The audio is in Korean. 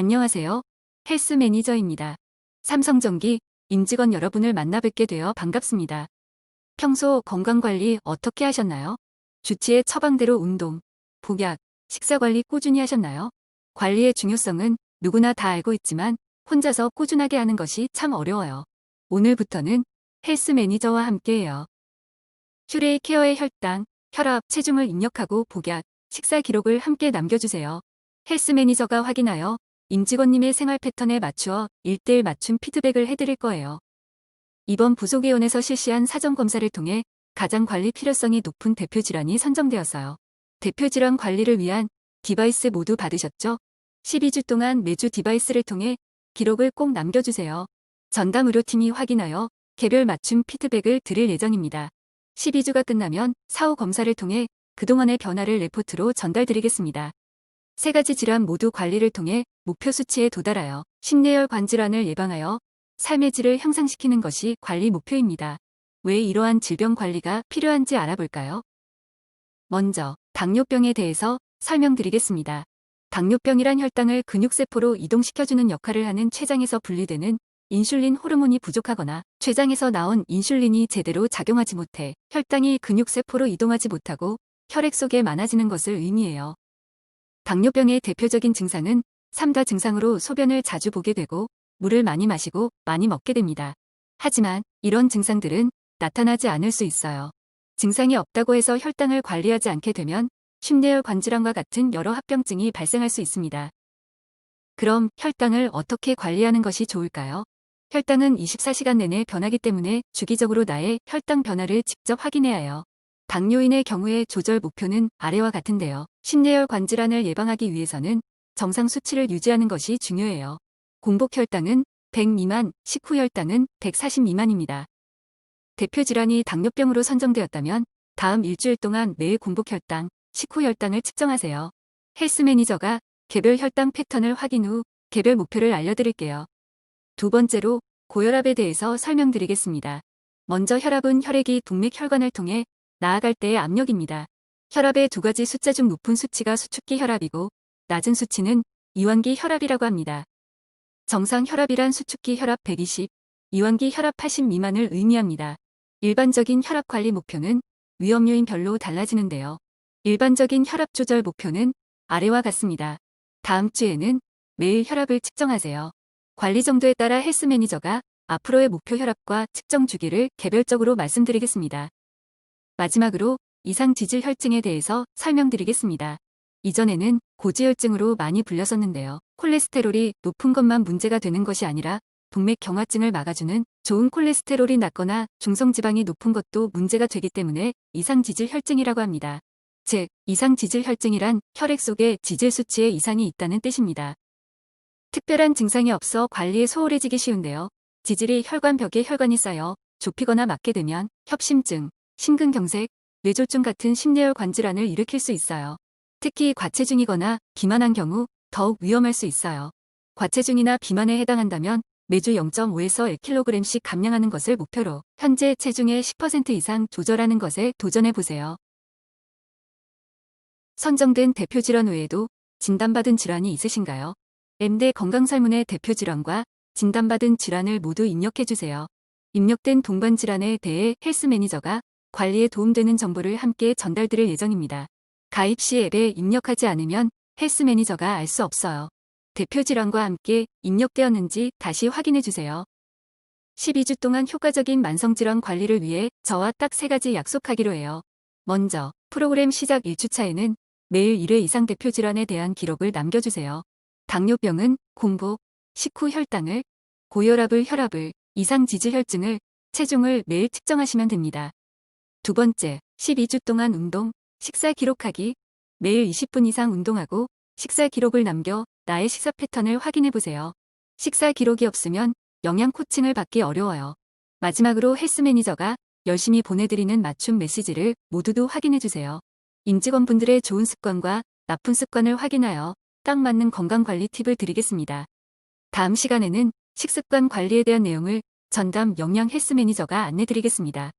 안녕하세요. 헬스 매니저입니다. 삼성전기 임직원 여러분을 만나 뵙게 되어 반갑습니다. 평소 건강관리 어떻게 하셨나요? 주치의 처방대로 운동, 복약, 식사관리 꾸준히 하셨나요? 관리의 중요성은 누구나 다 알고 있지만 혼자서 꾸준하게 하는 것이 참 어려워요. 오늘부터는 헬스 매니저와 함께해요. 큐레이 케어의 혈당, 혈압, 체중을 입력하고 복약, 식사 기록을 함께 남겨주세요. 헬스 매니저가 확인하여 임직원님의 생활 패턴에 맞추어 1:1 맞춤 피드백을 해드릴 거예요. 이번 부속의원에서 실시한 사전검사를 통해 가장 관리 필요성이 높은 대표 질환이 선정되었어요. 대표 질환 관리를 위한 디바이스 모두 받으셨죠? 12주 동안 매주 디바이스를 통해 기록을 꼭 남겨주세요. 전담 의료팀이 확인하여 개별 맞춤 피드백을 드릴 예정입니다. 12주가 끝나면 사후 검사를 통해 그동안의 변화를 레포트로 전달드리겠습니다. 3가지 질환 모두 관리를 통해 목표 수치에 도달하여 심뇌혈관 질환을 예방하여 삶의 질을 향상시키는 것이 관리 목표입니다. 왜 이러한 질병 관리가 필요한지 알아볼까요? 먼저 당뇨병에 대해서 설명드리겠습니다. 당뇨병이란 혈당을 근육세포로 이동시켜주는 역할을 하는 췌장에서 분리되는 인슐린 호르몬이 부족하거나 췌장에서 나온 인슐린이 제대로 작용하지 못해 혈당이 근육세포로 이동하지 못하고 혈액 속에 많아지는 것을 의미해요. 당뇨병의 대표적인 증상은 삼가 증상으로 소변을 자주 보게 되고 물을 많이 마시고 많이 먹게 됩니다. 하지만 이런 증상들은 나타나지 않을 수 있어요. 증상이 없다고 해서 혈당을 관리하지 않게 되면 심뇌혈관 질환과 같은 여러 합병증이 발생할 수 있습니다. 그럼 혈당을 어떻게 관리하는 것이 좋을까요? 혈당은 24시간 내내 변하기 때문에 주기적으로 나의 혈당 변화를 직접 확인해야 해요. 당뇨인의 경우에 조절 목표는 아래와 같은데요. 심뇌혈관 질환을 예방하기 위해서는 정상 수치를 유지하는 것이 중요해요. 공복 혈당은 100 미만, 식후 혈당은 140 미만입니다. 대표 질환이 당뇨병으로 선정되었다면 다음 일주일 동안 매일 공복 혈당, 식후 혈당을 측정하세요. 헬스 매니저가 개별 혈당 패턴을 확인 후 개별 목표를 알려드릴게요. 두 번째로 고혈압에 대해서 설명드리겠습니다. 먼저 혈압은 혈액이 동맥혈관을 통해 나아갈 때의 압력입니다. 혈압의 2가지 숫자 중 높은 수치가 수축기 혈압이고 낮은 수치는 이완기 혈압이라고 합니다. 정상 혈압이란 수축기 혈압 120, 이완기 혈압 80 미만을 의미합니다. 일반적인 혈압 관리 목표는 위험 요인별로 달라지는데요. 일반적인 혈압 조절 목표는 아래와 같습니다. 다음 주에는 매일 혈압을 측정하세요. 관리 정도에 따라 헬스 매니저가 앞으로의 목표 혈압과 측정 주기를 개별적으로 말씀드리겠습니다. 마지막으로 이상 지질 혈증에 대해서 설명드리겠습니다. 이전에는 고지혈증으로 많이 불렸었는데요. 콜레스테롤이 높은 것만 문제가 되는 것이 아니라 동맥 경화증을 막아주는 좋은 콜레스테롤이 낮거나 중성지방이 높은 것도 문제가 되기 때문에 이상 지질 혈증이라고 합니다. 즉, 이상 지질 혈증이란 혈액 속에 지질 수치에 이상이 있다는 뜻입니다. 특별한 증상이 없어 관리에 소홀해지기 쉬운데요. 지질이 혈관벽에 혈관이 쌓여 좁히거나 막게 되면 협심증, 심근경색, 뇌졸중 같은 심뇌혈관 질환을 일으킬 수 있어요. 특히 과체중이거나 비만한 경우 더욱 위험할 수 있어요. 과체중이나 비만에 해당한다면 매주 0.5에서 1kg씩 감량하는 것을 목표로 현재 체중의 10% 이상 조절하는 것에 도전해보세요. 선정된 대표 질환 외에도 진단받은 질환이 있으신가요? M대 건강설문의 대표 질환과 진단받은 질환을 모두 입력해주세요. 입력된 동반 질환에 대해 헬스 매니저가 관리에 도움되는 정보를 함께 전달드릴 예정입니다. 가입 시 앱에 입력하지 않으면 헬스 매니저가 알 수 없어요. 대표 질환과 함께 입력되었는지 다시 확인해주세요. 12주 동안 효과적인 만성질환 관리를 위해 저와 딱 3가지 약속하기로 해요. 먼저 프로그램 시작 1주차에는 매일 1회 이상 대표 질환에 대한 기록을 남겨주세요. 당뇨병은 공복, 식후 혈당을, 고혈압을 혈압을, 이상 지질 혈증을, 체중을 매일 측정하시면 됩니다. 두 번째, 12주 동안 운동, 식사 기록하기. 매일 20분 이상 운동하고 식사 기록을 남겨 나의 식사 패턴을 확인해보세요. 식사 기록이 없으면 영양 코칭을 받기 어려워요. 마지막으로 헬스 매니저가 열심히 보내드리는 맞춤 메시지를 모두도 확인해주세요. 임직원분들의 좋은 습관과 나쁜 습관을 확인하여 딱 맞는 건강관리 팁을 드리겠습니다. 다음 시간에는 식습관 관리에 대한 내용을 전담 영양 헬스 매니저가 안내드리겠습니다.